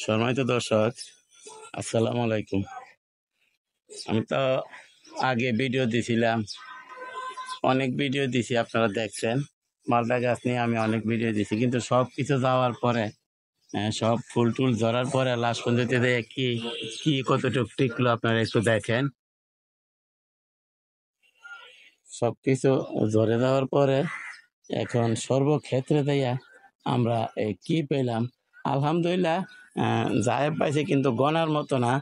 সম্মানিত দর্শক, আসসালামু আলাইকুম। আমি তো আগে ভিডিও দিছিলাম, অনেক ভিডিও দিছি, আপনারা দেখছেন। মালটা গাছ নিয়ে আমি অনেক ভিডিও দিছি, কিন্তু সব কিছু যাওয়ার পরে সব ফুল টুল ঝরার পরে লাস্ট পর্যন্ত কি কি কতটুকু টিকলো আপনারা একটু দেখেন। সবকিছু ঝরে যাওয়ার পরে এখন সর্বক্ষেত্রে দিয়া আমরা কি পেলাম, আলহামদুলিল্লাহ। যাই পাইছি কিন্তু গনার মতো না,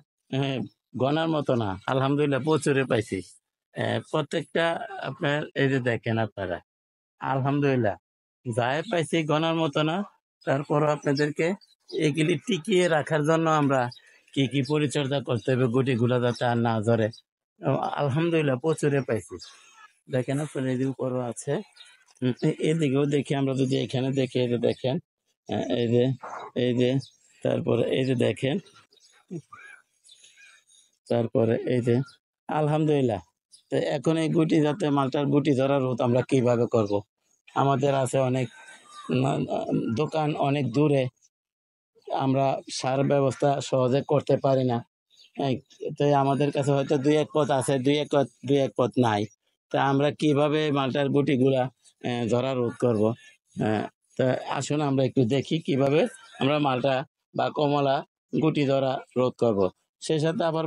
গনার মতো না, আলহামদুলিল্লাহ প্রচুরে পাইছি। প্রত্যেকটা আপনার এই যে দেখেন আপনারা, আলহামদুলিল্লাহ যাই পাইছি গনার মতো না। তারপরও আপনাদেরকে এগুলি টিকিয়ে রাখার জন্য আমরা কি কি পরিচর্যা করতে হবে, গুটিগুলো যাতে আর না ঝরে। আলহামদুলিল্লাহ প্রচুরে পাইছি। দেখেন আপনার এই যে উপরও আছে, এদিকেও দেখি আমরা, যদি এখানে দেখি, এই যে দেখেন, এই যে, এই যে, তারপরে এই যে দেখেন, তারপরে এই যে, আলহামদুলিল্লাহ। তো এখন এই গুটি, যাতে মালটার গুটি ধরার রোধ আমরা কিভাবে করব। আমাদের আছে অনেক দোকান অনেক দূরে, আমরা সার ব্যবস্থা সহজে করতে পারি না। তাই আমাদের কাছে হয়তো দুই এক পথ আছে, দুই এক পথ নাই। তা আমরা কিভাবে মালটার গুটিগুলা ধরা রোধ করব। তা আসুন আমরা একটু দেখি কিভাবে আমরা মালটা বা কমলা গুটি ধরা রোধ করব। সেই সাথে আবার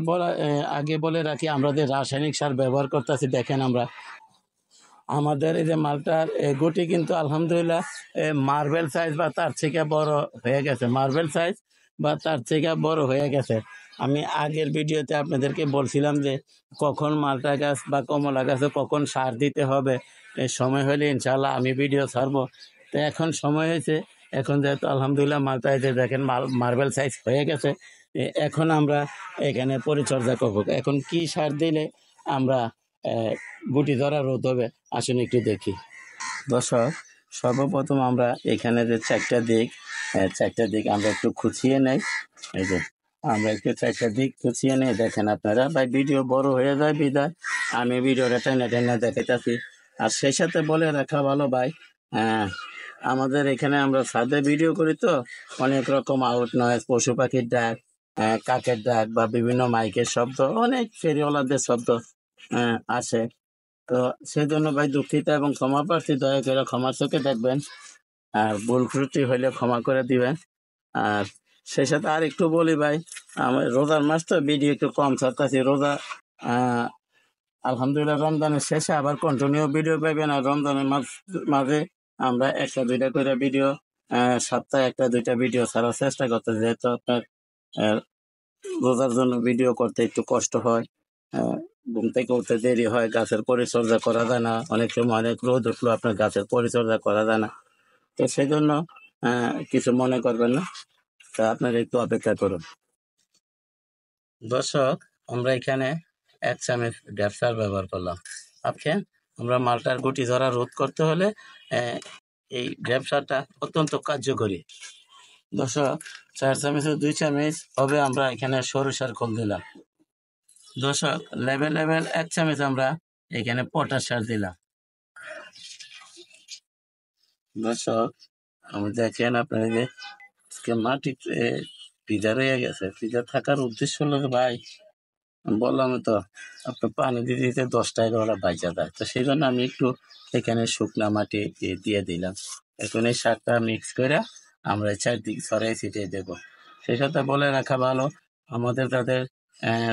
আগে বলে রাখি, আমরা যে রাসায়নিক সার ব্যবহার করতেছি, দেখেন আমরা আমাদের এই যে মালটার গুটি কিন্তু আলহামদুলিল্লাহ মার্বেল সাইজ বা তার থেকে বড় হয়ে গেছে, মার্বেল সাইজ বা তার থেকে বড় হয়ে গেছে। আমি আগের ভিডিওতে আপনাদেরকে বলছিলাম যে কখন মালটা গাছ বা কমলা গাছে কখন সার দিতে হবে, সময় হলে ইনশাল্লাহ আমি ভিডিও ছাড়বো। তো এখন সময় হয়েছে, এখন যেহেতু আলহামদুলিল্লাহ মালটা এই যে দেখেন মার্বেল সাইজ হয়ে গেছে, এখন আমরা এখানে পরিচর্যা করব। এখন কি সার দিলে আমরা গুটি ধরা রোধ হবে, আসুন একটু দেখি। দর্শক, সর্বপ্রথম আমরা এখানে যে চারটা দিক আমরা একটু খুঁচিয়ে নেই। এই যে আমরা একটু চারটা দিক খুঁচিয়ে নেই, দেখেন আপনারা। ভাই ভিডিও বড় হয়ে যায় বিদায় আমি ভিডিওটা টেনে টেনে দেখাইতেছি। আর সেই সাথে বলে রাখা ভালো ভাই, আমাদের এখানে আমরা ছাদে ভিডিও করি, তো অনেক রকম আউট নয়েজ, পশু পাখির ডাক, কাকের ডাক বা বিভিন্ন মাইকের শব্দ, অনেক ফেরিওয়ালাদের শব্দ আসে। তো সেই জন্য ভাই দুঃখিত এবং ক্ষমা প্রার্থী, দয়া করে ক্ষমার চোখে দেখবেন, আর ভুল ত্রুটি হইলে ক্ষমা করে দিবেন। আর সেই সাথে আর একটু বলি ভাই, আমার রোজার মাস তো ভিডিও একটু কম ছাড়তেছি। রোজা আলহামদুলিল্লাহ রমজানের শেষে আবার কন্টিনিউ ভিডিও পাইবেন। আর রমজানের মাঝে আমরা একটা দুইটা করে ভিডিও, সপ্তাহে একটা দুইটা ভিডিও ছাড়ার চেষ্টা করতে, যেহেতু আপনার রোজার জন্য ভিডিও করতে একটু কষ্ট হয়, ঘুম থেকে উঠতে দেরি হয়, গাছের পরিচর্যা করা যায় না, অনেক সময় অনেক রোদ উঠলো আপনার গাছের পরিচর্যা করা যায় না। তো সেই জন্য কিছু মনে করবেন না, তা আপনারা একটু অপেক্ষা করুন। দর্শক, আমরা এখানে 1 চামচ গ্যাপসার ব্যবহার করলাম। আজকে আমরা মালটার গুটি ধরা রোধ করতে হলে এই গ্যাপসারটা অত্যন্ত কার্যকরী। দর্শক, 4 চামচে 2 চামচ হবে আমরা এখানে সরিষার খোল দিলাম। দর্শক, লেভেল 1 চামচ আমরা এখানে পটাশ সার দিলাম। দর্শক, আমি দেখেন আপনার যে মাটি ভিজা রয়ে গেছে, ভিজা থাকার উদ্দেশ্য হলো ভাই, বললাম তো আপনার পানি দিতে দিতে 10টা-11টা বাইচা যায়। তো সেই জন্য আমি একটু এখানে শুকনা মাটি দিয়ে দিলাম। এখন এই সারটা মিক্স করে আমরা চারদিক ছড়াই ছিটিয়ে দেবো। সেই সাথে বলে রাখা ভালো, আমাদের যাদের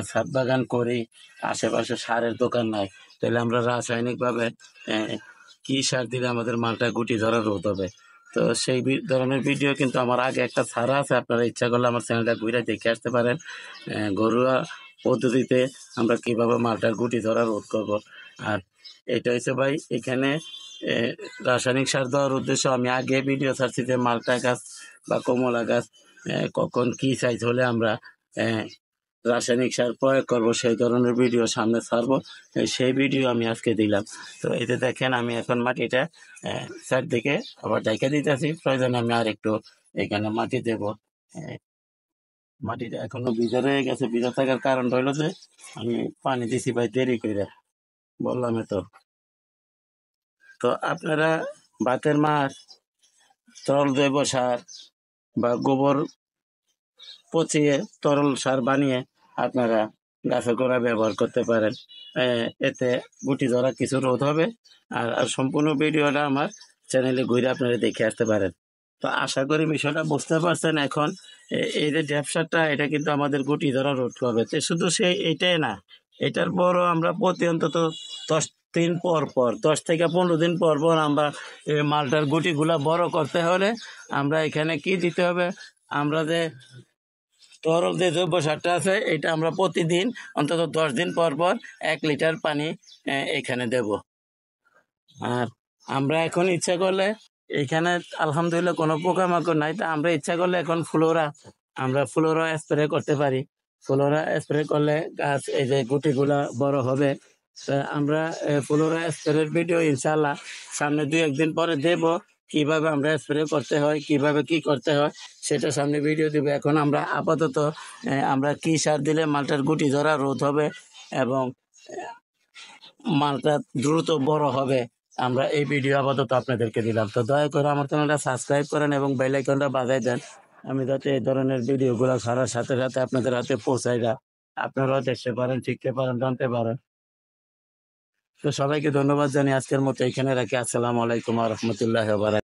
ছাদ বাগান করি, আশেপাশে সারের দোকান নাই, তাহলে আমরা রাসায়নিকভাবে কি সার দিলে আমাদের মালটা গুটি ধরা রোধ হবে। তো সেই ধরনের ভিডিও কিন্তু আমার আগে একটা ছাড়া আছে, আপনারা ইচ্ছা করলে আমার চ্যানেলটা ঘুরে দেখে আসতে পারেন। ঘরোয়া পদ্ধতিতে আমরা কিভাবে মালটার গুটি ধরা রোধ করব। আর এটা হচ্ছে ভাই, এখানে রাসায়নিক সার দেওয়ার উদ্দেশ্য আমি আগে ভিডিও ছাড়ছি যে মালটা গাছ বা কমলা গাছ কখন কি সাইজ হলে আমরা রাসায়নিক সার প্রয়োগ করব, সেই ধরনের ভিডিও সামনে ছাড়বো। সেই ভিডিও আমি আজকে দিলাম। তো এতে দেখেন আমি এখন মাটিটা চারদিকে আবার ঢেকে দিতেছি, প্রয়োজনে আমি আর একটু এখানে মাটি দেব। মাটিটা এখনো ভিজা রয়ে গেছে, ভিজা থাকার কারণ হইলো যে আমি পানি দিছি ভাই দেরি করে, বললাম তো। তো আপনারা ভাতের মাছ, তরল জৈব সার বা গোবর পচিয়ে তরল সার বানিয়ে আপনারা গাছের গোড়ায় ব্যবহার করতে পারেন। এতে গুটি ধরা কিছু রোধ হবে। আর সম্পূর্ণ ভিডিওটা আমার চ্যানেলে ঘুরে আপনারা দেখে আসতে পারেন। তো আশা করি বিষয়টা বুঝতে পারছেন এখন। এই যে ঢ্যাপ সারটা এটা কিন্তু আমাদের গুটি ধরা রোধ করবে। তো শুধু এইটাই না, এটার পরও আমরা প্রতি অন্তত 10 দিন পর পর 10 থেকে 15 দিন পর পর আমরা এই মালটার গুটিগুলা বড় করতে হলে আমরা এখানে কি দিতে হবে, আমরা যে তরল যে জৈব সারটা আছে এটা আমরা প্রতিদিন অন্তত 10 দিন পর পর 1 লিটার পানি এখানে দেব। আর আমরা এখন ইচ্ছা করলে এখানে আলহামদুলিল্লাহ কোনো পোকামাকড় নাই, তা আমরা ইচ্ছা করলে এখন আমরা ফ্লোরা স্প্রে করতে পারি। ফ্লোরা স্প্রে করলে গাছ এই যে গুটিগুলা বড় হবে। তা আমরা ফ্লোরা স্প্রের ভিডিও ইনশাল্লাহ সামনে 2-1 দিন পরে দেব। কিভাবে আমরা স্প্রে করতে হয়, কিভাবে কি করতে হয় সেটা সামনে ভিডিও দিব। এখন আমরা আপাতত আমরা কি সার দিলে মালটার গুটি ধরা রোধ হবে এবং মালটা দ্রুত বড় হবে, আমরা এই ভিডিও আপাতত আপনাদেরকে দিলাম। তো দয়া করে আমার চ্যানেলটা সাবস্ক্রাইব করেন এবং বেল আইকনটা বাজাই দেন, আমি যাতে এই ধরনের ভিডিওগুলো ছাড়ার সাথে সাথে আপনাদের হাতে পৌঁছায় যায়, আপনারাও দেখতে পারেন, শিখতে পারেন, জানতে পারেন। তো সবাইকে ধন্যবাদ জানিয়ে আজকের মতো এখানে রাখি। আসসালামু আলাইকুম ওয়া রাহমাতুল্লাহি ওয়া বারাকাতুহু।